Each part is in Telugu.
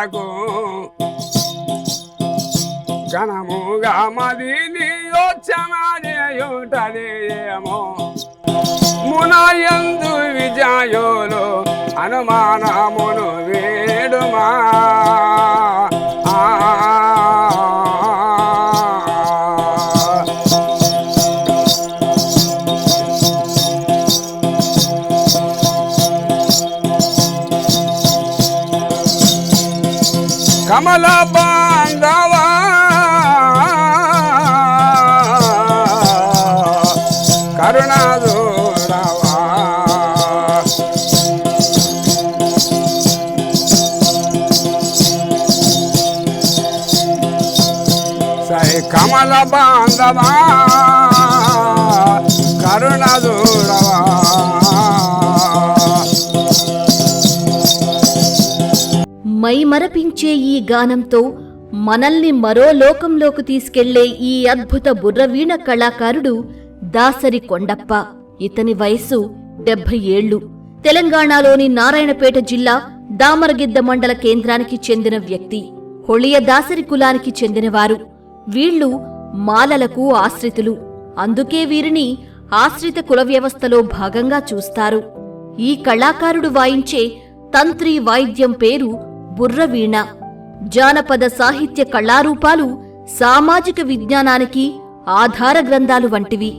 ఘనతలకు ఘనముగా మదిని యోచమనేయుంటది ఏమో మునయందు విజయోలు అనుమానమును వేడుమా కమల బాంధవా కరుణాదూరవా సై కమల బాంధవా కరుణాదూరవా మైమరపించే ఈ గానంతో మనల్ని మరో లోకంలోకి తీసుకెళ్లే ఈ అద్భుత బుర్రవీణ కళాకారుడు దాసరి కొండప్ప. ఇతని వయస్సు 70 ఏళ్లు. తెలంగాణలోని నారాయణపేట జిల్లా దామరగిద్ద మండల కేంద్రానికి చెందిన వ్యక్తి. హొళియ దాసరి కులానికి చెందినవారు. వీళ్లు మాలలకు ఆశ్రితులు. అందుకే వీరిని ఆశ్రిత కుల వ్యవస్థలో భాగంగా చూస్తారు. ఈ కళాకారుడు వాయించే తంత్రి వాయిద్యం పేరు బుర్రవీణ. జానపద సాహిత్య కళారూపాలు సామాజిక విజ్ఞానానికి ఆధార గ్రంథాలు వంటివి.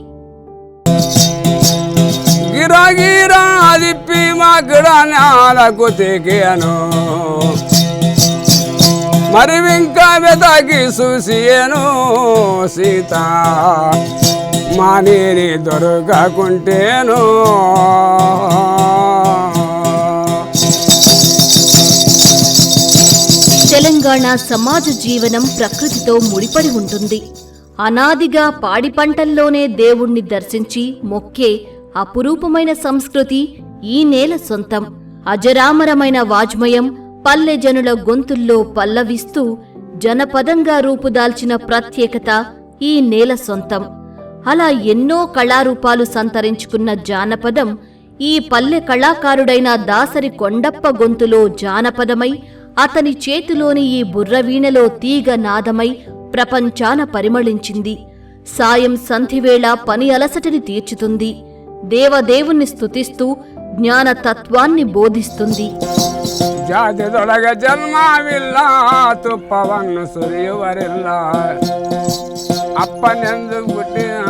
గిరగిరాదిప్పి మగడనాలకు తెగను మరి ఇంకా వెతకి చూసియను సీత మానేని దొరకకుంటేను తెలంగాణ సమాజ జీవనం ప్రకృతితో ముడిపడి ఉంటుంది. అనాదిగా పాడి పంటల్లోనే దేవుణ్ణి దర్శించి మొక్కే అపురూపమైన సంస్కృతి ఈ నేల సొంతం. అజరామరమైన వాజ్మయం పల్లె జనుల గొంతుల్లో పల్లవిస్తూ జనపదంగా రూపుదాల్చిన ప్రత్యేకత ఈ నేల సొంతం. అలా ఎన్నో కళారూపాలు సంతరించుకున్న జానపదం ఈ పల్లె కళాకారుడైన దాసరి కొండప్ప గొంతులో జానపదమై అతని చేతిలోని ఈ బుర్రవీణలో తీగ నాదమై ప్రపంచాన పరిమళించింది. సాయం సంధివేళ పని అలసటని తీర్చుతుంది. దేవదేవుణ్ణి స్తుతిస్తూ జ్ఞానతత్వాన్ని బోధిస్తుంది. ಜಾತಿದೊಳಗ ಜನ್ಮವಿಲ್ಲ ತುಪ್ಪವನ್ನು ಸುರಿಯುವರಿಲ್ಲ ಅಪ್ಪನೆಂದು ಹುಟ್ಟಿದಲ್ಲ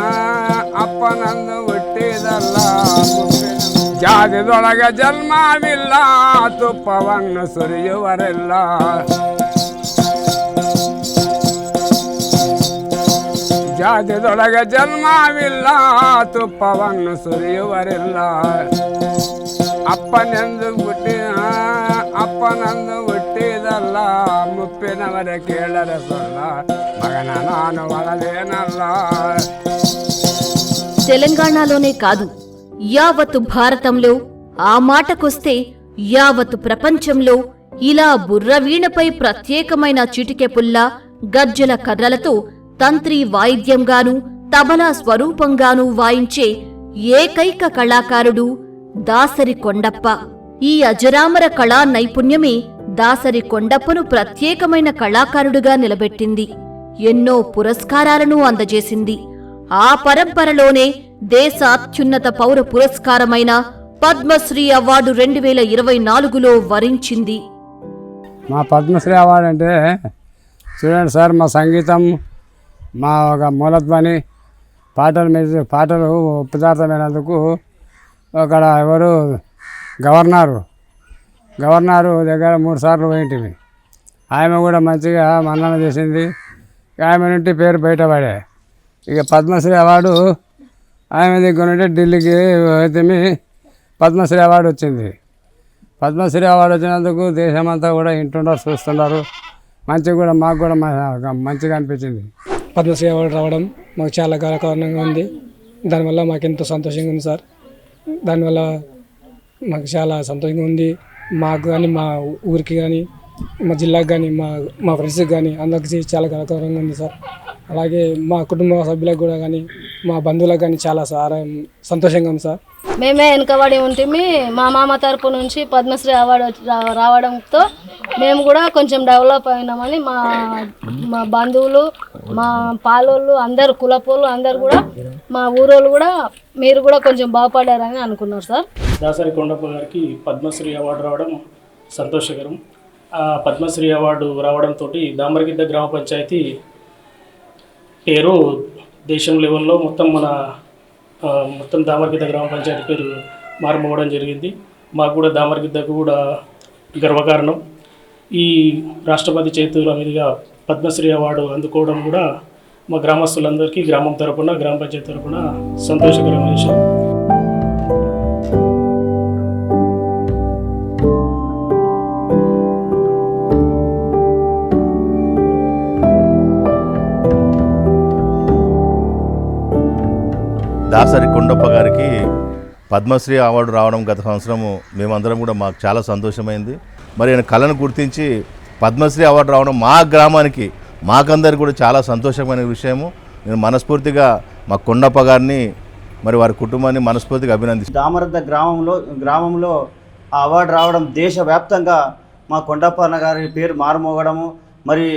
ಜಾತಿದೊಳಗ ಜನ್ಮವಿಲ್ಲ ತುಪ್ಪವನ್ನು ಸುರಿಯುವರಿಲ್ಲ ಜಾತಿದೊಳಗ ಜನ್ಮವಿಲ್ಲ ತುಪ್ಪವನ್ನು ಸುರಿಯುವರಿಲ್ಲ ಅಪ್ಪನೆಂದು ಹುಟ್ಟಿದಲ್ಲ ಮುಪ್ಪಿನವರ ಕೇಳರೆ ಸೊಲ್ಲ మగన నాను వలలేనల్ల. తెలంగాణలోనే కాదు, యావత్తు భారతంలో, ఆ మాటకొస్తే యావత్తు ప్రపంచంలో ఇలా బుర్రవీణపై ప్రత్యేకమైన చిటికెపుల్ల గజ్జల కర్రలతో తంత్రి వాయిద్యంగానూ తబలా స్వరూపంగానూ వాయించే ఏకైక కళాకారుడు దాసరి కొండప్ప. ఈ అజరామర కళా నైపుణ్యమే దాసరి కొండప్పను ప్రత్యేకమైన కళాకారుడుగా నిలబెట్టింది. ఎన్నో పురస్కారాలను అందజేసింది. ఆ పరంపరలోనే దేశ అత్యున్నత పౌర పురస్కారమైన పద్మశ్రీ అవార్డు 2024లో వరించింది. మా పద్మశ్రీ అవార్డు అంటే చూడండి సార్, మా సంగీతం, మా ఒక మూలధ్వని, పాటలు ఉపదార్థమైనందుకు అక్కడ ఎవరు గవర్నరు దగ్గర 3 సార్లు పోయింటివి. ఆమె కూడా మంచిగా మన్నన చేసింది. ఆమె నుండి పేరు బయటపడే ఇక పద్మశ్రీ అవార్డు ఆమె దగ్గర నుండి ఢిల్లీకి అయితే పద్మశ్రీ అవార్డు వచ్చింది. పద్మశ్రీ అవార్డు వచ్చినందుకు దేశమంతా కూడా వింటున్నారు, చూస్తున్నారు. మంచిగా కూడా మాకు కూడా మంచిగా అనిపించింది. పద్మశ్రీ అవార్డు రావడం మాకు చాలా గర్వకారణంగా ఉంది. దానివల్ల మాకు ఎంతో సంతోషంగా ఉంది సార్. దానివల్ల మాకు చాలా సంతోషంగా ఉంది. మాకు కానీ, మా ఊరికి కానీ, మా జిల్లాకు కానీ, మా ఫ్రెండ్స్కి కానీ అందరికీ చాలా గర్వకారణంగా ఉంది సార్. అలాగే మా కుటుంబ సభ్యులకు కూడా కానీ, మా బంధువులకు కానీ చాలా సంతోషంగా ఉంది సార్. మేమే వెనుకబడి ఉంటుంది. మా మామ తరపు నుంచి పద్మశ్రీ అవార్డు రావడంతో మేము కూడా కొంచెం డెవలప్ అయినామని మా బంధువులు, మా పాలోళ్ళు అందరు, కులపోళ్ళు అందరు కూడా, మా ఊరోళ్ళు కూడా మీరు కూడా కొంచెం బాగుపడారని అనుకున్నారు సార్. దాసరి కొండప్ప గారికి పద్మశ్రీ అవార్డు రావడం సంతోషకరం. ఆ పద్మశ్రీ అవార్డు రావడంతో దామరగిద్ద గ్రామ పంచాయతీ పేరు దేశం లెవెల్లో మొత్తం దామరగిద్ద గ్రామ పంచాయతీ పేరు మారుమోవడం జరిగింది. మాకు కూడా దామరగిద్దకు కూడా గర్వకారణం. ఈ రాష్ట్రపతి చేతుల మీదుగా పద్మశ్రీ అవార్డు అందుకోవడం కూడా మా గ్రామస్తులందరికీ గ్రామం తరపున, గ్రామ పంచాయతీ తరపున సంతోషకరమైన విషయం. దాసరి కొండప్ప గారికి పద్మశ్రీ అవార్డు రావడం గత సంవత్సరము మేమందరం కూడా మాకు చాలా సంతోషమైంది. మరి ఆయన కళను గుర్తించి పద్మశ్రీ అవార్డు రావడం మా గ్రామానికి, మాకందరికి కూడా చాలా సంతోషమైన విషయము. నేను మనస్ఫూర్తిగా మా కొండప్ప గారిని మరి వారి కుటుంబాన్ని మనస్ఫూర్తిగా అభినందిస్తాను. దామరద్ద గ్రామంలో ఆ అవార్డు రావడం దేశవ్యాప్తంగా మా కొండప్ప అన్న గారి పేరు మారుమోగడము, మరి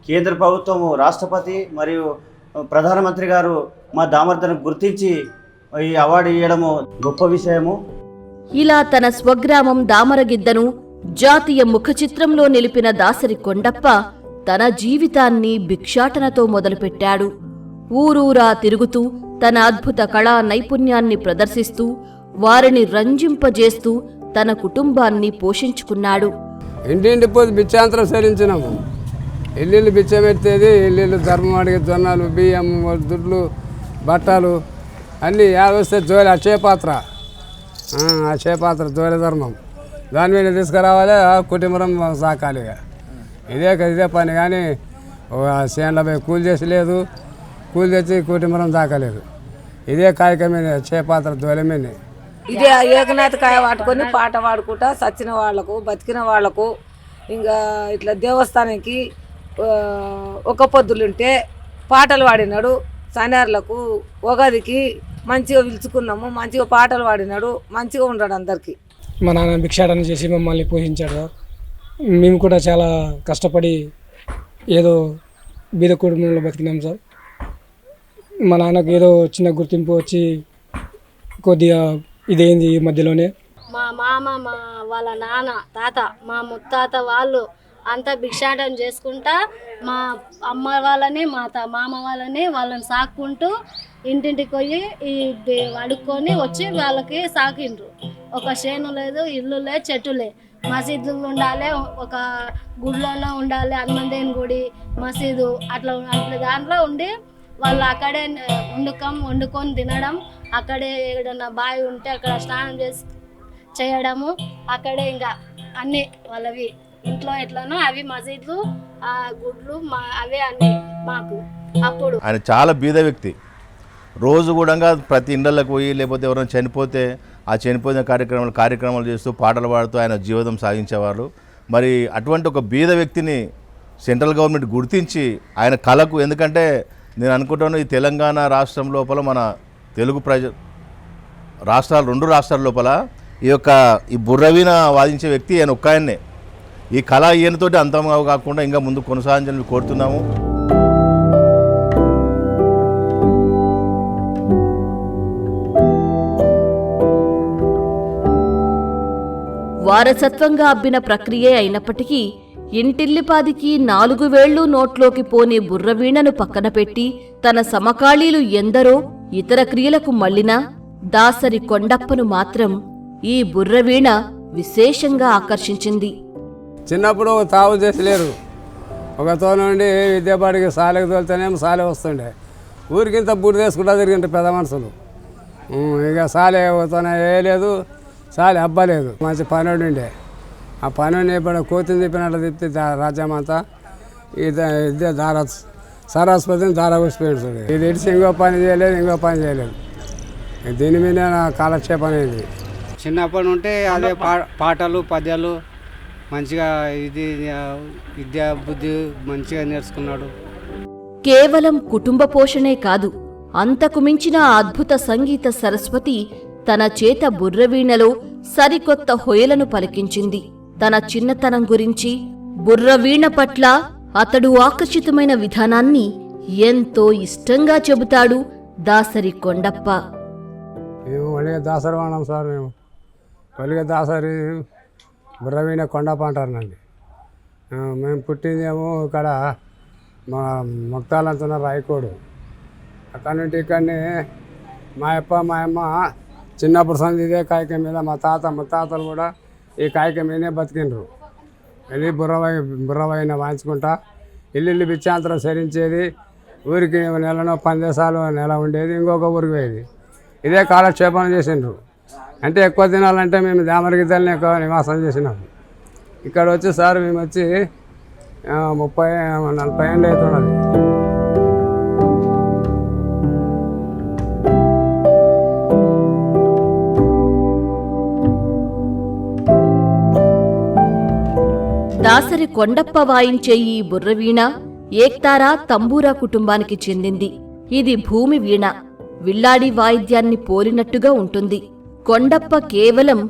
కేంద్ర ప్రభుత్వము, రాష్ట్రపతి మరియు ప్రధానమంత్రి గారు మా దామరద్దను గుర్తించి ఈ అవార్డు ఇవ్వడము గొప్ప విషయము. ఇలా తన స్వగ్రామం దామరగిద్దను జాతీయ ముఖచిత్రంలో నిలిపిన దాసరి కొండప్ప తన జీవితాన్ని భిక్షాటనతో మొదలుపెట్టాడు. ఊరూరా తిరుగుతూ తన అద్భుత కళా నైపుణ్యాన్ని ప్రదర్శిస్తూ వారిని రంజింపజేస్తూ తన కుటుంబాన్ని పోషించుకున్నాడు. ఇంటింటి పోతే బిచ్చాంతరం సరించినాము. ఇల్లు బిచ్చం పెట్టేది, ఇల్లు ధర్మం అడిగే జొన్నలు, బియ్యం, దుడ్లు, బట్టలు అన్నీ వస్తే జోలి అక్షయ పాత్ర జోలి ధర్మం దాని మీద తీసుకురావాలి, కుటుంబం సాకాలి. ఇదే పని. కానీ చేనుల పోయి కూలి చేసి లేదు, కూలి తెచ్చి కుటుంబం సాకలేదు. ఇదే కాయకమే చేపాత్ర జోలి మీద. ఇదే ఏకనాథ కాయ పట్టుకొని పాట పాడుకుంటా సచ్చిన వాళ్లకు, బతికిన వాళ్లకు, ఇంకా ఇట్లా దేవస్థానానికి ఒక పొద్దులుంటే పాటలు పాడినాడు. సనార్లకు ఉగాదికి మంచిగా పిలుచుకున్నాము, మంచిగా పాటలు పాడినాడు, మంచిగా ఉన్నాడు అందరికీ. మా నాన్న భిక్షాటన చేసి మమ్మల్ని పోషించాడు. మేము కూడా చాలా కష్టపడి ఏదో బీద కుటుంబంలో బతికినాం సార్. మా నాన్నకు ఏదో చిన్న గుర్తింపు వచ్చి కొద్దిగా ఇదేంది ఈ మధ్యలోనే. మా మామ, వాళ్ళ నాన్న, తాత, మా ముత్తాత వాళ్ళు అంతా భిక్షాటన చేసుకుంటా మా అమ్మ వాళ్ళని, మామ వాళ్ళని సాక్కుంటూ ఇంటింటికి పోయి అడుక్కొని వచ్చి వాళ్ళకి సాకిండ్రు. ఒక చేను లేదు, ఇల్లు లేదు, చెట్టు లేదు. మసీదులు ఉండాలి, ఒక గుడిలోనే ఉండాలి, హనుమంతుని గుడి, మసీదు అట్లా దాంట్లో ఉండి వాళ్ళు అక్కడే వండుకొని తినడం, అక్కడే ఏదైనా బావి ఉంటే అక్కడ స్నానం చేయడము, అక్కడే ఇంకా అన్నీ వాళ్ళవి ఇంట్లో ఎట్లనో అవి మసీదులు, ఆ గుడ్లు, అవే అన్నీ మాకు. అప్పుడు ఆయన చాలా బీద వ్యక్తి. రోజు కూడా ప్రతి ఇండ్లకు పోయి, లేకపోతే ఎవరైనా చనిపోతే ఆ చనిపోయిన కార్యక్రమాలు చేస్తూ పాటలు పాడుతూ ఆయన జీవితం సాగించేవారు. మరి అటువంటి ఒక బీద వ్యక్తిని సెంట్రల్ గవర్నమెంట్ గుర్తించి ఆయన కళకు, ఎందుకంటే నేను అనుకుంటాను ఈ తెలంగాణ రాష్ట్రం లోపల, మన తెలుగు రాష్ట్రాలు, 2 రాష్ట్రాల లోపల ఈ బుర్రవీణ వాదించే వ్యక్తి ఆయన ఒక్క ఆయన్నే. ఈ కళ ఈయనతోటి అంతం కాకుండా ఇంకా ముందు కొనసాగించాలని కోరుతున్నాము. వారసత్వంగా అబ్బిన ప్రక్రియే అయినప్పటికీ ఇంటిల్లిపాదికి 4 వేళ్లు నోట్లోకి పోని బుర్రవీణను పక్కన పెట్టి తన సమకాళీలు ఎందరో ఇతర క్రియలకు మళ్లినా దాసరి కొండప్పను మాత్రం ఈ బుర్రవీణ విశేషంగా ఆకర్షించింది. చిన్నప్పుడు తావు చేసలేరు. ఒకతో నుండి విద్యాపాటికి సాలెకి తోలితేనేమో సాలె వస్తుండే. ఊరికింత బూడి తీసుకుంటా తిరిగింటే పెద్ద మనుషులు. ఇక సాలె పోతూనే వేయలేదు, సాలె అబ్బలేదు. మంచి పనుడు ఉండే. ఆ పనుని ఇప్పుడు కోతిని తిప్పినట్లు తిప్పి రాజ్యమంతా ఇదే సరస్వతిని దార కూసిపోయింది. ఇది ఇడిచి ఇంకో పని చేయలేదు. దీని మీద నా కాలక్షేపం అయింది. చిన్నప్పటి నుండి అదే పాటలు, పద్యాలు మంచిగా విద్యా బుద్ధి మంచిగా నేర్చుకున్నాడు. కేవలం కుటుంబ పోషణే కాదు, అంతకు మించిన అద్భుత సంగీత సరస్వతి తన చేత బుర్రవీణలో సరికొత్త హొయలను పలికించింది. తన చిన్నతనం గురించి, బుర్రవీణ పట్ల అతడు ఆకర్షితమైన విధానాన్ని ఎంతో ఇష్టంగా చెబుతాడు దాసరి కొండప్ప. మేము ఒలిగ దాసరి వాడినాం సార్. మేము ఒలిగ దాసరి బుర్రవీణ కొండప్ప అంటారునండి. మేము పుట్టిందేమో ఇక్కడ మా ముక్తాలంతున్న రాయకోడు. అక్కడి నుండి ఇక్కడనే మా అమ్మ చిన్నప్పుడు సంది ఇదే కాయక మీద మా ముత్తాతలు కూడా ఈ కాయక మీదనే బతికిండ్రు. వెళ్ళి బుర్రవైన వాయించుకుంటా ఇల్లు బిచ్చాంతరం సరించేది. ఊరికి నెలలో 10 దేశాలు నెల ఉండేది, ఇంకొక ఊరికి పోయేది. ఇదే కాలక్షేపం చేసిండ్రు. అంటే ఎక్కువ దినాలంటే మేము దామరగిద్దల్ని ఎక్కువ నివాసం చేసినాం. ఇక్కడ వచ్చి సార్ మేము వచ్చి 30-40 ఏళ్ళు అవుతున్నది. దాసరి కొండప్ప వాయించే ఈ బుర్రవీణ ఏక్తారా తంబూరా కుటుంబానికి చెందింది. ఇది భూమి వీణ, విల్లాడి వాయిద్యాన్ని పోలినట్టుగా ఉంటుంది. కొండప్ప కేవలం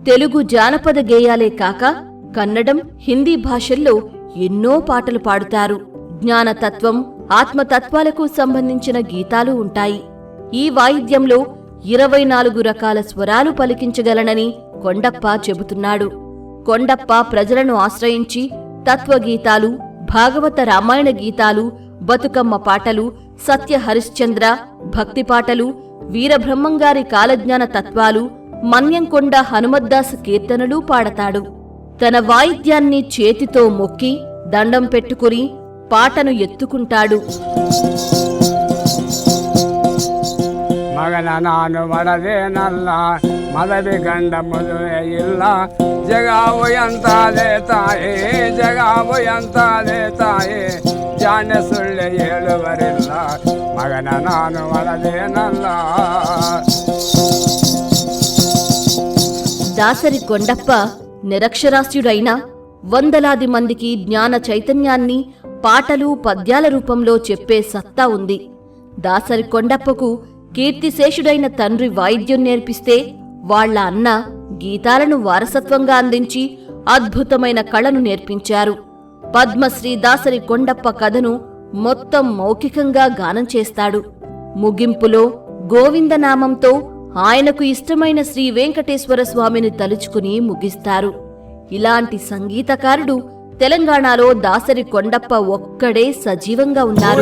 తెలుగు జానపద గేయాలే కాక కన్నడం, హిందీ భాషల్లో ఎన్నో పాటలు పాడుతారు. జ్ఞానతత్వం, ఆత్మతత్వాలకు సంబంధించిన గీతాలు ఉంటాయి. ఈ వాయిద్యంలో 24 రకాల స్వరాలు పలికించగలనని కొండప్ప చెబుతున్నాడు. కొండప్ప ప్రజలను ఆశ్రయించి తత్వగీతాలు, భాగవత రామాయణ గీతాలు, బతుకమ్మ పాటలు, సత్య హరిశ్చంద్ర భక్తి పాటలు, వీరబ్రహ్మంగారి కాలజ్ఞాన తత్వాలు, మన్యంకొండ హనుమద్దాసు కీర్తనలు పాడతాడు. తన వాయిద్యాన్ని చేతితో మొక్కి దండం పెట్టుకుని పాటను ఎత్తుకుంటాడు. మగన నాను వడదే నల్ల మదవి గండ ముదువే ఇల్ల జగావు ఎంత లేతాయే జగావు ఎంత లేతాయే జాన సుళ్ళೆ ఏಳುವರಿಲ್ಲ మగన నాను వడదే నల్ల. దాసరి కొండప్ప నిరక్షరాస్యుడైనా వందలాది మందికి జ్ఞాన చైతన్యాన్ని పాటలు, పద్యాల రూపంలో చెప్పే సత్తా ఉంది. దాసరి కొండప్పకు కీర్తిశేషుడైన తండ్రి వాయిద్యం నేర్పిస్తే వాళ్ల అన్న గీతాలను వారసత్వంగా అందించి అద్భుతమైన కళను నేర్పించారు. పద్మశ్రీ దాసరి కొండప్ప కథను మొత్తం మౌఖికంగా గానం చేస్తాడు. ముగింపులో గోవిందనామంతో ఆయనకు ఇష్టమైన శ్రీ వెంకటేశ్వర స్వామిని తలుచుకుని ముగిస్తారు. ఇలాంటి సంగీతకారుడు తెలంగాణలో దాసరి కొండప్ప ఒక్కడే సజీవంగా ఉన్నారు.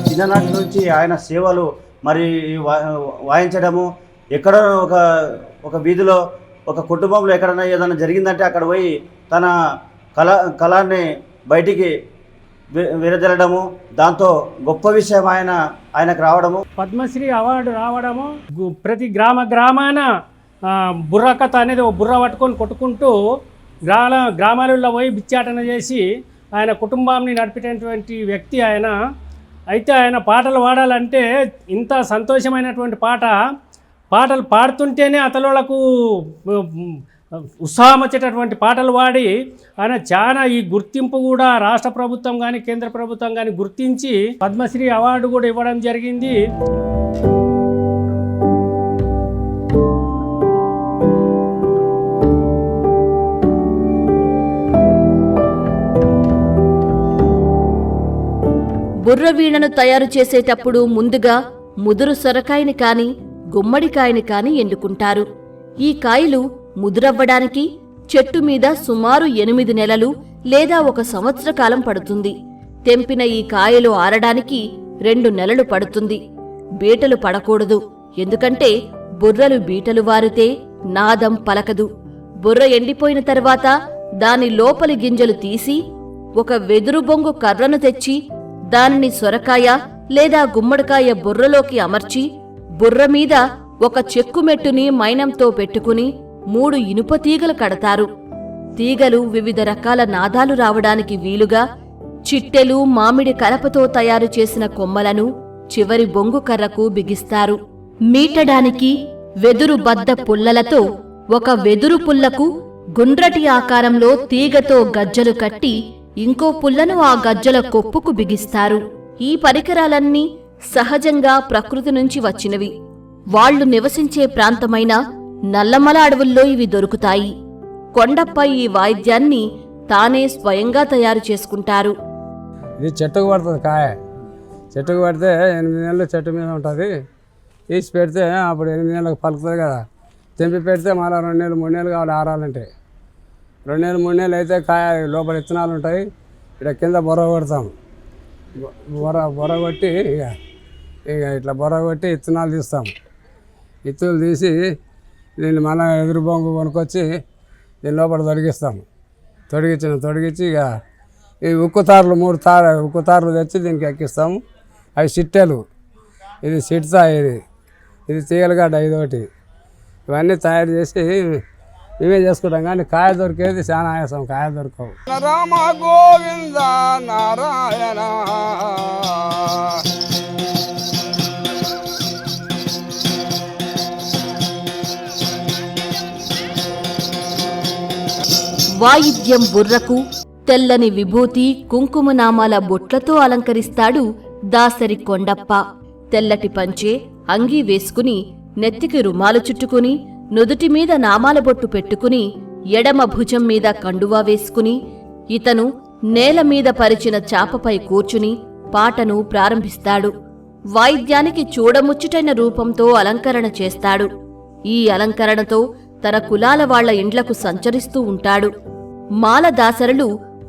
చిన్ననాటి నుంచి ఆయన సేవలు మరి వాయించడము, ఎక్కడో ఒక వీధిలో ఒక కుటుంబంలో ఎక్కడైనా ఏదైనా జరిగిందంటే అక్కడ పోయి తన కళాన్ని బయటికి విరజల్లడము, దాంతో గొప్ప విషయం ఆయనకు రావడము. పద్మశ్రీ అవార్డు రావడము, ప్రతి గ్రామాన బుర్రకథ అనేది ఒక బుర్ర పట్టుకొని కొట్టుకుంటూ గ్రామాలలో పోయి బిచ్చాటన చేసి ఆయన కుటుంబాన్ని నడిపేటటువంటి వ్యక్తి ఆయన. అయితే ఆయన పాటలు పాడాలంటే ఇంత సంతోషమైనటువంటి పాటలు పాడుతుంటేనే అతలోళ్లకు ఉత్సాహం వచ్చేటటువంటి పాటలు పాడి ఆయన చాలా ఈ గుర్తింపు కూడా రాష్ట్ర ప్రభుత్వం కానీ కేంద్ర ప్రభుత్వం కానీ గుర్తించి పద్మశ్రీ అవార్డు కూడా ఇవ్వడం జరిగింది. బుర్రవీణను తయారు చేసేటప్పుడు ముందుగా ముదురు సొరకాయని కాని గుమ్మడికాయని కాని ఎండుకుంటారు. ఈ కాయలు ముదురవ్వడానికి చెట్టు మీద సుమారు 8 నెలలు లేదా 1 సంవత్సర కాలం పడుతుంది. తెంపిన ఈ కాయలు ఆరడానికి 2 నెలలు పడుతుంది. బీటలు పడకూడదు, ఎందుకంటే బుర్రలు బీటలు వారితే నాదం పలకదు. బుర్ర ఎండిపోయిన తర్వాత దాని లోపలి గింజలు తీసి ఒక వెదురు బొంగు కర్రను తెచ్చి దానిని సొరకాయ లేదా గుమ్మడికాయ బుర్రలోకి అమర్చి బుర్ర మీద ఒక చెక్కుమెట్టుని మైనంతో పెట్టుకుని 3 ఇనుప తీగలు కడతారు. తీగలు వివిధ రకాల నాదాలు రావడానికి వీలుగా చిట్టెలు, మామిడి కలపతో తయారు చేసిన కొమ్మలను చివరి బొంగు కర్రకు బిగిస్తారు. మీటడానికి వెదురు బద్ద పుల్లలతో ఒక వెదురు పుల్లకు గుండ్రటి ఆకారంలో తీగతో గజ్జలు కట్టి ఇంకో పుల్లను ఆ గజ్జల కొప్పుకు బిగిస్తారు. ఈ పరికరాలన్నీ సహజంగా ప్రకృతి నుంచి వచ్చినవి. వాళ్లు నివసించే ప్రాంతమైన నల్లమల అడవుల్లో ఇవి దొరుకుతాయి. కొండప్ప ఈ వాయిద్యాన్ని తానే స్వయంగా తయారు చేసుకుంటారు. ఇది చెట్టుకు పడుతుంది కాయ. చెట్టుకు పడితే 8 నెలలు చెట్టు మీద ఉంటుంది. తీసి పెడితే అప్పుడు 8 నెలలకు పలుకుతుంది కదా. తెంపి పెడితే మళ్ళీ 2 నెలలు 3 నెలలు కావాలి ఆరాలంటే. 2 నెలలు 3 నెలలు అయితే కాయ లోపల విత్తనాలు ఉంటాయి. ఇక్కడ కింద బొర్ర కొడతాం. బొర్ర కొట్టి ఇక ఇట్లా బొర్ర కొట్టి విత్తనాలు తీస్తాం. విత్తులు తీసి దీన్ని మళ్ళీ ఎదురు బొంగు కొనుక్కొచ్చి దీని లోపల తొడిగిస్తాం. తొడిగించి ఇక ఈ ఉక్కు తార్లు 3 ఉక్కు తార్లు తెచ్చి దీనికి ఎక్కిస్తాము. అవి సిట్టెలు. ఇది సిట్సా. ఇది తీగలగడ్డ. ఇదొకటి. ఇవన్నీ తయారు చేసి మేమే చేసుకుంటాం. కానీ కాయ దొరికేది చాలా ఆయాసం. కాయ దొరకవు. రామ గోవింద నారాయణ. వాయిద్యం బుర్రకు తెల్లని విభూతి కుంకుమనామాల బొట్లతో అలంకరిస్తాడు దాసరి కొండప్ప. తెల్లటి పంచె అంగీ వేసుకుని నెత్తికి రుమాలు చుట్టుకుని నుదుటి మీద నామాల బొట్టు పెట్టుకుని ఎడమ భుజం మీద కండువా వేసుకుని ఇతను నేల మీద పరిచిన చాపపై కూర్చుని పాటను ప్రారంభిస్తాడు. వాయిద్యానికి చూడముచ్చటైన రూపంతో అలంకరణ చేస్తాడు. ఈ అలంకరణతో తన కులాల వాళ్ల ఇండ్లకు సంచరిస్తూ ఉంటాడు. మాల దాసరులు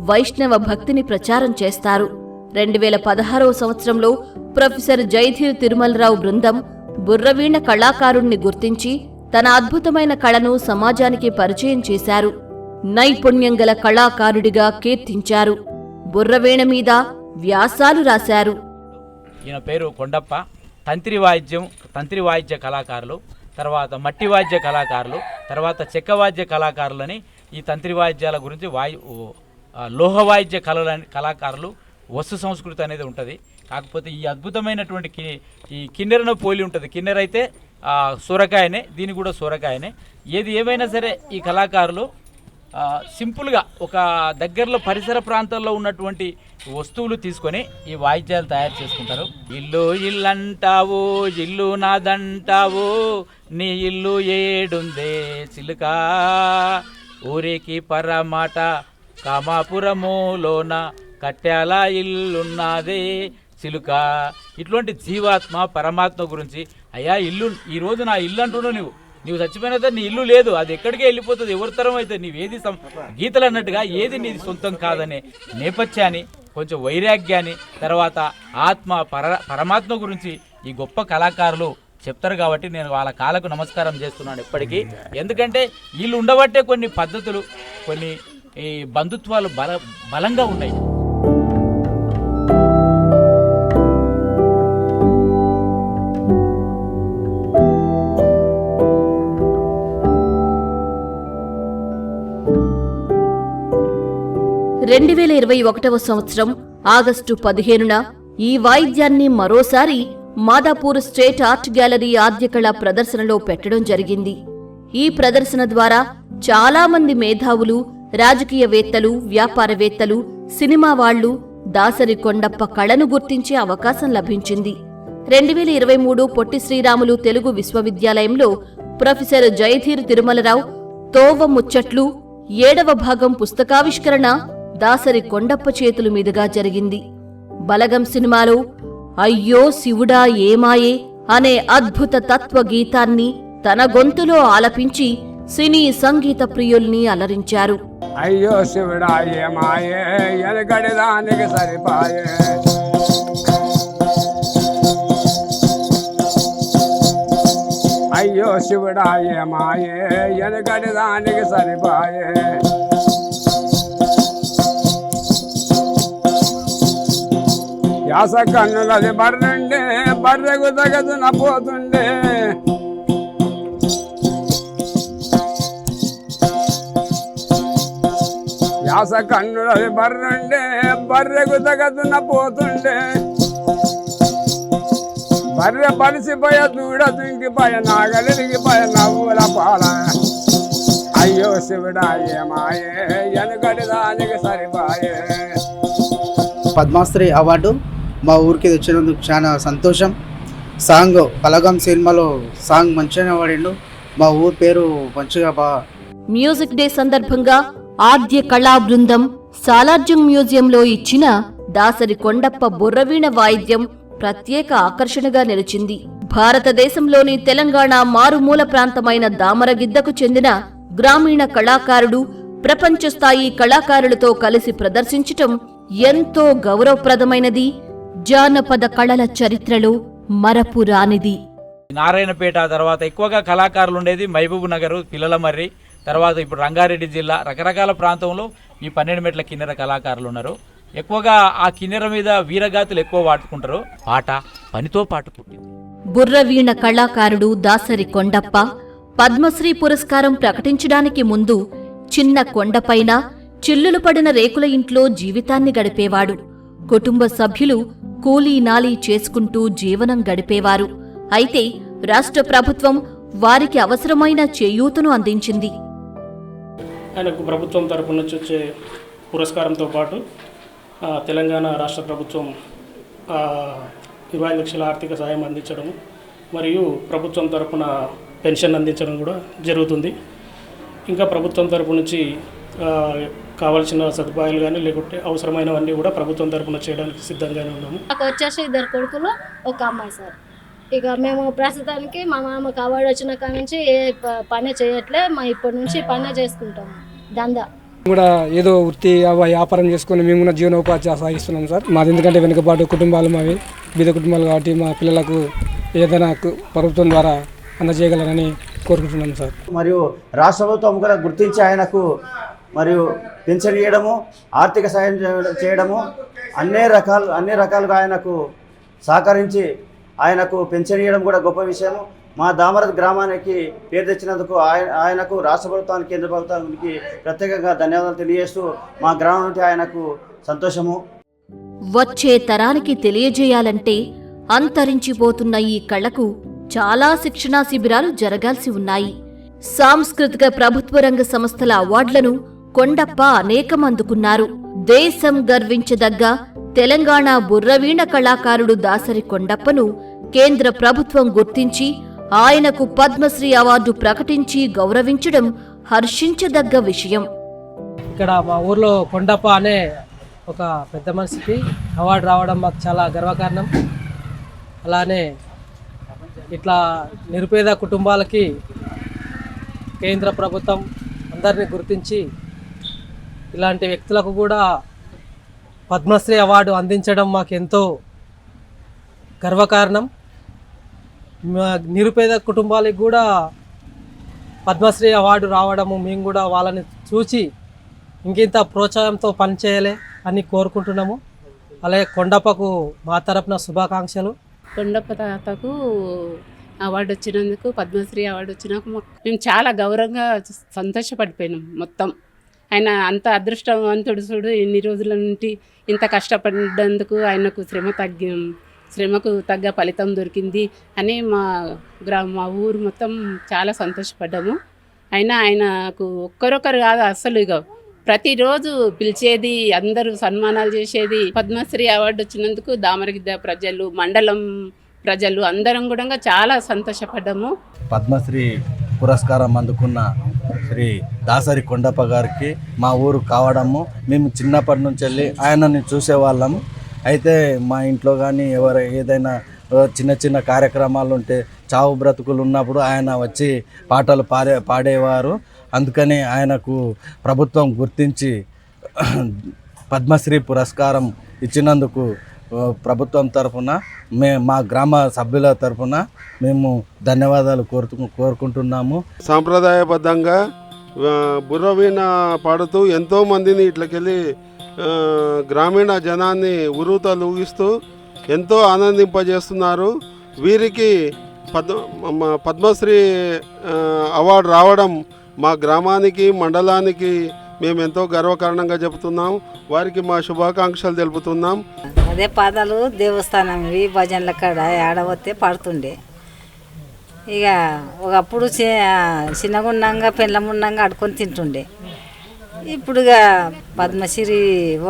వైష్ణవ భక్తిని ప్రచారం చేస్తారు. 2016వ సంవత్సరంలో ప్రొఫెసర్ జయధీర్ తిరుమలరావు బృందం బుర్రవీణ కళాకారుణ్ణి గుర్తించి తన అద్భుతమైన కళను సమాజానికి పరిచయం చేశారు. నైపుణ్యం గల కళాకారుడిగా కీర్తించారు. బుర్రవీణ మీద వ్యాసాలు రాశారు. ఈయన పేరు కొండప్ప. తంత్రి వాయిద్య కళాకారులు, తర్వాత మట్టి వాద్య కళాకారులు, తర్వాత చెక్క వాద్య కళాకారులని ఈ తంత్రి వాయిద్యాల గురించి లోహ వాయిద్య కళాకారులు వస్తు సంస్కృతి అనేది ఉంటుంది. కాకపోతే ఈ అద్భుతమైనటువంటి ఈ కిన్నెరను పోలి ఉంటుంది. కిన్నెర అయితే సొరకాయనే, దీని కూడా సొరకాయనే. ఏది ఏమైనా సరే ఈ కళాకారులు సింపుల్గా ఒక దగ్గరలో పరిసర ప్రాంతాల్లో ఉన్నటువంటి వస్తువులు తీసుకొని ఈ వాయిద్యాలు తయారు చేసుకుంటారు. ఇల్లు ఇల్లంటావు, ఇల్లు నాదంటావు, నీ ఇల్లు ఏడుందే చిలుక, ఊరికి పరమాట కామాపురములోన కట్యాల ఇల్లున్నదే చిలుక. ఇటువంటి జీవాత్మ పరమాత్మ గురించి, అయ్యా ఇల్లు ఈరోజు నా ఇల్లు అంటున్నావు, నీవు చచ్చిపోయిన నీ ఇల్లు లేదు, అది ఎక్కడికే వెళ్ళిపోతుంది, ఎవరి తరం అయితే నీవేది గీతలు అన్నట్టుగా ఏది నీది సొంతం కాదనే నేపథ్యాన్ని, కొంచెం వైరాగ్యాన్ని, తర్వాత ఆత్మ పరమాత్మ గురించి ఈ గొప్ప కళాకారులు చెప్తారు. కాబట్టి నేను వాళ్ళ కాళ్ళకు నమస్కారం చేస్తున్నాను ఎప్పటికీ. ఎందుకంటే వీళ్ళు ఉండబట్టే కొన్ని పద్ధతులు, కొన్ని ఈ బంధుత్వాలు బలంగా ఉన్నాయి. రెండు 2021వ సంవత్సరం ఆగస్టు 15న ఈ వాయిద్యాన్ని మరోసారి మాదాపూర్ స్టేట్ ఆర్ట్ గ్యాలరీ ఆద్యకళ ప్రదర్శనలో పెట్టడం జరిగింది. ఈ ప్రదర్శన ద్వారా చాలా మంది మేధావులు, రాజకీయవేత్తలు, వ్యాపారవేత్తలు, సినిమా వాళ్లు దాసరి కొండప్ప కళను గుర్తించే అవకాశం లభించింది. 2023 పొట్టి శ్రీరాములు తెలుగు విశ్వవిద్యాలయంలో ప్రొఫెసర్ జయధీర్ తిరుమలరావు తోవ ముచ్చట్లు 7వ భాగం పుస్తకావిష్కరణ దాసరి కొండప్ప చేతుల మీదుగా జరిగింది. బలగం సినిమాలో అయ్యో శివుడా ఏమాయే అనే అద్భుత తత్వగీతాన్ని తన గొంతులో ఆలపించి సినీ సంగీత ప్రియుల్ని అలరించారు. అయ్యో శివుడా ఏమాయే ఎనగడిదానికి సరిపాయే, అయ్యో శివుడా ఏమాయే ఎనగడిదానికి సరిపాయే, యాస కన్నులది బర్రెండే బర్రెకు తగదున పోతుండే, యాస కన్నులది బర్రెండే బర్రెకు తగదున పోతుండే, బర్రె బలిసిపోయ దూడ దుంకిపోయ నాగలిరిగిపోయ నవ్వుల పాల అయ్యో శివుడా ఏమాయే ఎనుకటి దానికి సరిపాయే. పద్మశ్రీ అవార్డు మా ఊరికి వచ్చినందుకు చాలా సంతోషం. సాంగ్ కలగం సినిమాలో సాంగ్ మంచిగా వాడిండు. మా ఊరు పేరు మంచిగా మ్యూజిక్ డే సందర్భంగా ఆద్య కళా బృందం సాలార్జంగ్ మ్యూజియంలో ఇచ్చిన దాసరి కొండప్ప బుర్రవీణ వాయిద్యం ప్రత్యేక ఆకర్షణగా నిలిచింది. భారతదేశంలోని తెలంగాణ మారుమూల ప్రాంతమైన దామరగిద్దకు చెందిన గ్రామీణ కళాకారుడు ప్రపంచ స్థాయి కళాకారులతో కలిసి ప్రదర్శించటం ఎంతో గౌరవప్రదమైనది. జానపద కళల చరిత్రలో మరపురానిది. నారాయణపేట తర్వాత ఎక్కువగా కళాకారులు ఉండేది మహబూబ్ నగర్, పిల్లలమర్రి, తర్వాత ఇప్పుడు రంగారెడ్డి జిల్లా రకరకాల ప్రాంతంలో ఈ 12 మెట్ల కిన్నెర కళాకారులు ఉన్నారు. ఎక్కువగా ఆ కిన్నెర మీద వీరగాతులు ఎక్కువ వాడుకుంటారు. పాట పనితో పాటు పుట్టింది. బుర్రవీణ కళాకారుడు దాసరి కొండప్ప పద్మశ్రీ పురస్కారం ప్రకటించడానికి ముందు చిన్న కొండపైన చిల్లులు పడిన రేకుల ఇంట్లో జీవితాన్ని గడిపేవాడు. కుటుంబ సభ్యులు కూలీ నాలీ చేసుకుంటూ జీవనం గడిపేవారు. అయితే రాష్ట్ర ప్రభుత్వం వారికి అవసరమైన చేయూతను అందించింది. ఆయనకు ప్రభుత్వం తరపు నుంచి వచ్చే పురస్కారంతో పాటు తెలంగాణ రాష్ట్ర ప్రభుత్వం 25 లక్షల ఆర్థిక సాయం అందించడం మరియు ప్రభుత్వం తరపున పెన్షన్ అందించడం కూడా జరుగుతుంది. ఇంకా ప్రభుత్వం తరపు నుంచి కావాల్సిన సదుపాయాలు కానీ లేకుంటే అవసరమైనవన్నీ కూడా ప్రభుత్వం తరపున చేయడానికి సిద్ధంగానే ఉన్నాము. నాకు వచ్చేసి 2 కొడుకులు, ఒక అమ్మాయి సార్. ఇక మేము ప్రస్తుతానికి మా మామకు అవార్డు వచ్చిన కాడ నుంచి ఏ పని చేయట్లే. ఇప్పటి నుంచి పనే చేసుకుంటాము, దందా కూడా ఏదో వృత్తి వ్యాపారం చేసుకుని మేము కూడా జీవనోపాధి సాగిస్తున్నాం సార్. మాది ఎందుకంటే వెనుకబాటు కుటుంబాలు, మావి బీద కుటుంబాలు కాబట్టి మా పిల్లలకు ఏదైనా ప్రభుత్వం ద్వారా అందజేయగలరని కోరుకుంటున్నాం సార్. మరియు రాష్ట్ర ప్రభుత్వం కూడా గుర్తించి ఆయనకు మరియు పెన్షన్ ఇవ్వడము, ఆర్థిక సాయం చేయడము, అన్ని రకాలుగా ఆయనకు సహకరించి ఆయనకు పెన్షన్ ఇవ్వడం కూడా గొప్ప విషయము. మా దామరద్ గ్రామానికి పేరు తెచ్చినందుకు ఆయనకు రాష్ట్ర ప్రభుత్వానికి, కేంద్ర ప్రభుత్వానికి ప్రత్యేకంగా ధన్యవాదాలు తెలియజేస్తూ మా గ్రామం నుండి ఆయనకు సంతోషము. వచ్చే తరానికి తెలియజేయాలంటే అంతరించిపోతున్న ఈ కళకు చాలా శిక్షణా శిబిరాలు జరగాల్సి ఉన్నాయి. సాంస్కృతిక ప్రభుత్వ రంగ సంస్థల అవార్డులను కొండప్ప అనేకం అందుకున్నారు. దేశం గర్వించదగ్గ తెలంగాణ బుర్రవీణ కళాకారుడు దాసరి కొండప్పను కేంద్ర ప్రభుత్వం గుర్తించి ఆయనకు పద్మశ్రీ అవార్డు ప్రకటించి గౌరవించడం హర్షించదగ్గ విషయం. ఇక్కడ మా ఊర్లో కొండప్ప అనే ఒక పెద్ద మనిషికి అవార్డు రావడం మాకు చాలా గర్వకారణం. అలానే ఇట్లా నిరుపేద కుటుంబాలకి కేంద్ర ప్రభుత్వం అందరినీ గుర్తించి ఇలాంటి వ్యక్తులకు కూడా పద్మశ్రీ అవార్డు అందించడం మాకు ఎంతో గర్వకారణం. నిరుపేద కుటుంబాలకు కూడా పద్మశ్రీ అవార్డు రావడము మేము కూడా వాళ్ళని చూసి ఇంకింత ప్రోత్సాహంతో పనిచేయాలి అని కోరుకుంటున్నాము. అలాగే కొండప్పకు మా తరపున శుభాకాంక్షలు. కొండప్ప తాతకు అవార్డు వచ్చినందుకు, పద్మశ్రీ అవార్డు వచ్చినందుకు మేము చాలా గౌరవంగా సంతోషపడిపోయినాం. మొత్తం ఆయన అంత అదృష్టవంతుడు చూడు. ఇన్ని రోజుల నుండి ఇంత కష్టపడినందుకు ఆయనకు శ్రమకు తగ్గ ఫలితం దొరికింది అని మా ఊరు మొత్తం చాలా సంతోషపడ్డాము. అయినా ఆయనకు ఒక్కరొకరు కాదు, అసలు ఇక ప్రతిరోజు పిలిచేది, అందరూ సన్మానాలు చేసేది. పద్మశ్రీ అవార్డు వచ్చినందుకు దామరగిద్ద ప్రజలు, మండలం ప్రజలు అందరం కూడా చాలా సంతోషపడ్డాము. పద్మశ్రీ పురస్కారం అందుకున్న శ్రీ దాసరి కొండప్ప గారికి మా ఊరు కావడము, మేము చిన్నప్పటి నుంచి వెళ్ళి ఆయనని చూసేవాళ్ళము. అయితే మా ఇంట్లో కానీ ఏదైనా చిన్న చిన్న కార్యక్రమాలు ఉంటే, చావు బ్రతుకులు ఉన్నప్పుడు ఆయన వచ్చి పాటలు పాడేవారు. అందుకని ఆయనకు ప్రభుత్వం గుర్తించి పద్మశ్రీ పురస్కారం ఇచ్చినందుకు ప్రభుత్వం తరఫున మా గ్రామ సభ్యుల తరఫున మేము ధన్యవాదాలు కోరుకుంటున్నాము. సాంప్రదాయబద్ధంగా బుర్రవీణ పాడుతూ ఎంతోమందిని ఇట్లకెళ్ళి గ్రామీణ జనాన్ని ఉరుతలూగిస్తూ ఎంతో ఆనందింపజేస్తున్నారు. వీరికి పద్మశ్రీ అవార్డు రావడం మా గ్రామానికి, మండలానికి మేము ఎంతో గర్వకారణంగా చెబుతున్నాం. వారికి మా శుభాకాంక్షలు తెలుపుతున్నాం. అదే పాదాలు దేవస్థానం ఇవి భజనల కాడ ఆడవస్తే పాడుతుండే. ఇక ఒకప్పుడు చిన్నగుండంగా పెళ్ళముండంగా అడుకొని తింటుండే. ఇప్పుడు ఇక పద్మశ్రీ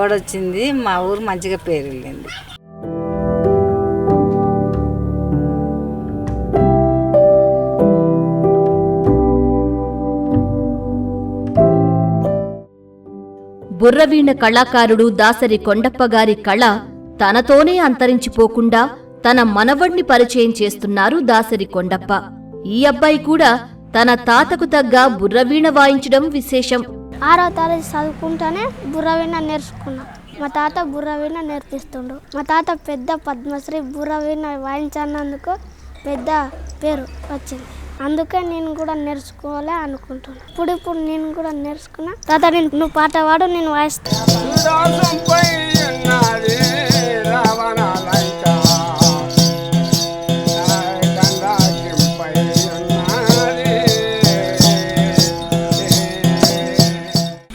ఓడొచ్చింది, మా ఊరు మంచిగా పేరు వెళ్ళింది. బుర్రవీణ కళాకారుడు దాసరి కొండప్ప గారి కళ తనతోనే అంతరించిపోకుండా తన మనవణ్ణి పరిచయం చేస్తున్నారు దాసరి కొండప్ప. ఈ అబ్బాయి కూడా తన తాతకు తగ్గ బుర్రవీణ వాయించడం విశేషం. 6వ తరగతి చదువుకుంటానే బుర్రవీణ నేర్చుకున్నా. మా తాత బుర్రవీణ నేర్పిస్తుండు. మా తాత పెద్ద పద్మశ్రీ బుర్రవీణ వాయించినందుకు పెద్ద పేరు వచ్చింది. అందుకే నేను కూడా నేర్చుకోవాలి అనుకుంటున్నా. ఇప్పుడు నేను కూడా నేర్చుకున్నా. తాత నువ్వు పాట పాడు, నేను వాయిస్తాను.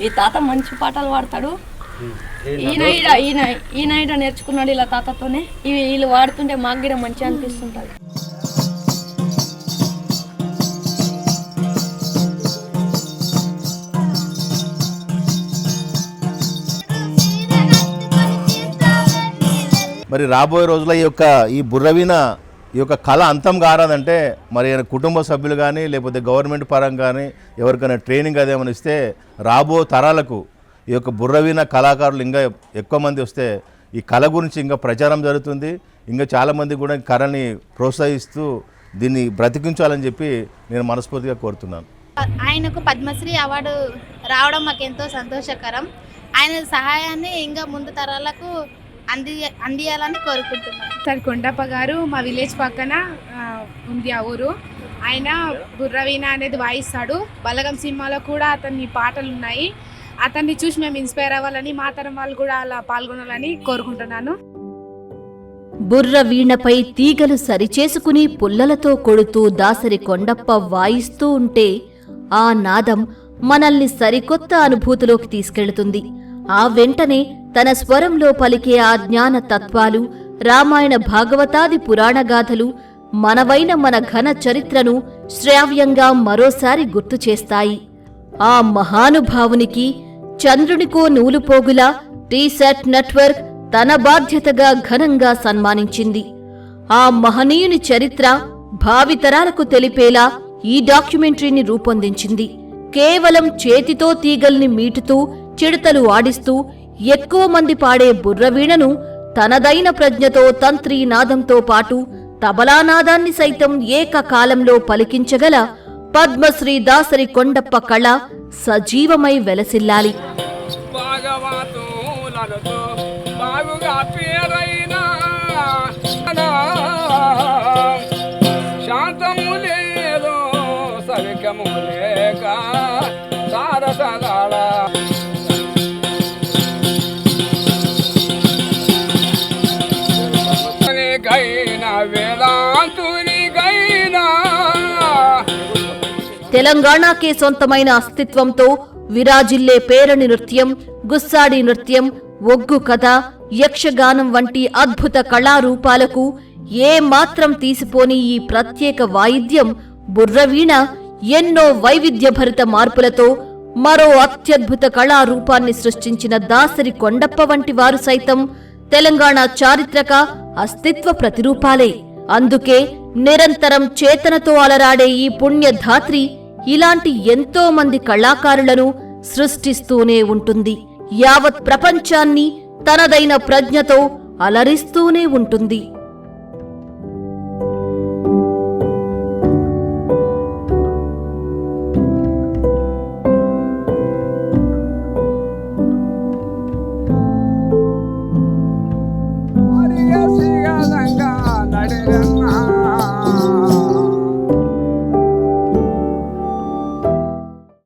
ఈ తాత మంచి పాటలు పాడతాడు. ఈయన నేర్చుకున్నాడు ఇలా తాతతోనే. వీళ్ళు వాడుతుంటే మాకు కూడా మంచిగా అనిపిస్తుంటుంది. మరి రాబోయే రోజుల్లో ఈ బుర్రవీణ ఈ యొక్క కళ అంతం కారాదంటే మరి కుటుంబ సభ్యులు కానీ లేకపోతే గవర్నమెంట్ పరంగా కానీ ఎవరికైనా ట్రైనింగ్ అదేమైనా ఇస్తే రాబో తరాలకు ఈ యొక్క బుర్రవీణ కళాకారులు ఇంకా ఎక్కువ మంది వస్తే ఈ కళ గురించి ఇంకా ప్రచారం జరుగుతుంది. ఇంకా చాలామంది కూడా కళని ప్రోత్సహిస్తూ దీన్ని బ్రతికించాలని చెప్పి నేను మనస్ఫూర్తిగా కోరుతున్నాను. ఆయనకు పద్మశ్రీ అవార్డు రావడం మాకు ఎంతో సంతోషకరం. ఆయన సహాయాన్ని ఇంకా ముందు తరాలకు అందియాలని కోరుకుంటున్నాను. సార్ కొండప్ప గారు మా విలేజ్ పక్కన ఉంది ఆ ఊరు. ఆయన బుర్రవీణ అనేది వాయిస్తాడు. బలగం సినిమాలో కూడా అతని పాటలు ఉన్నాయి. అతన్ని చూసి మేము ఇన్స్పైర్ అవ్వాలని, మా తరం వాళ్ళు కూడా అలా పాల్గొనాలని కోరుకుంటున్నాను. బుర్రవీణపై తీగలు సరిచేసుకుని పుల్లలతో కొడుతూ దాసరి కొండప్ప వాయిస్తూ ఉంటే ఆ నాదం మనల్ని సరికొత్త అనుభూతిలోకి తీసుకెళ్తుంది. ఆ వెంటనే తన స్వరంలో పలికే ఆ జ్ఞాన తత్వాలు, రామాయణ భాగవతాది పురాణగాథలు మనవైన మన ఘన చరిత్రను శ్రావ్యంగా మరోసారి గుర్తు చేస్తాయి. ఆ మహానుభావునికి చంద్రునికో నూలుపోగులా టీసాట్ నెట్వర్క్ తన బాధ్యతగా ఘనంగా సన్మానించింది. ఆ మహనీయుని చరిత్ర భావితరాలకు తెలిపేలా ఈ డాక్యుమెంటరీని రూపొందించింది. కేవలం చేతితో తీగల్ని మీటుతూ చిడతలు ఆడిస్తూ ఎక్కువ మంది పాడే బుర్రవీణను తనదైన ప్రజ్ఞతో తంత్రీ నాదంతో పాటు తబలానాదాన్ని సైతం ఏకకాలంలో పలికించగల పద్మశ్రీ దాసరి కొండప్ప కళ సజీవమై వెలసిల్లాలి. తెలంగాణకే సొంతమైన అస్తిత్వంతో విరాజిల్లే పేరణి నృత్యం, గుస్సాడి నృత్యం, ఒగ్గు కథ, యక్షగానం వంటి అద్భుత కళారూపాలకు ఏ మాత్రం తీసిపోని ఈ ప్రత్యేక వాయిద్యం బుర్రవీణ ఎన్నో వైవిధ్యభరిత మార్పులతో మరో అత్యద్భుత కళారూపాన్ని సృష్టించిన దాసరి కొండప్ప వంటి వారు సైతం తెలంగాణ చారిత్రక అస్తిత్వ ప్రతిరూపాలే. అందుకే నిరంతరం చేతనతో అలరాడే ఈ పుణ్యధాత్రి ఇలాంటి ఎంతో మంది కళాకారులను సృష్టిస్తూనే ఉంటుంది. యావత్ ప్రపంచాన్ని తనదైన ప్రజ్ఞతో అలరిస్తూనే ఉంటుంది.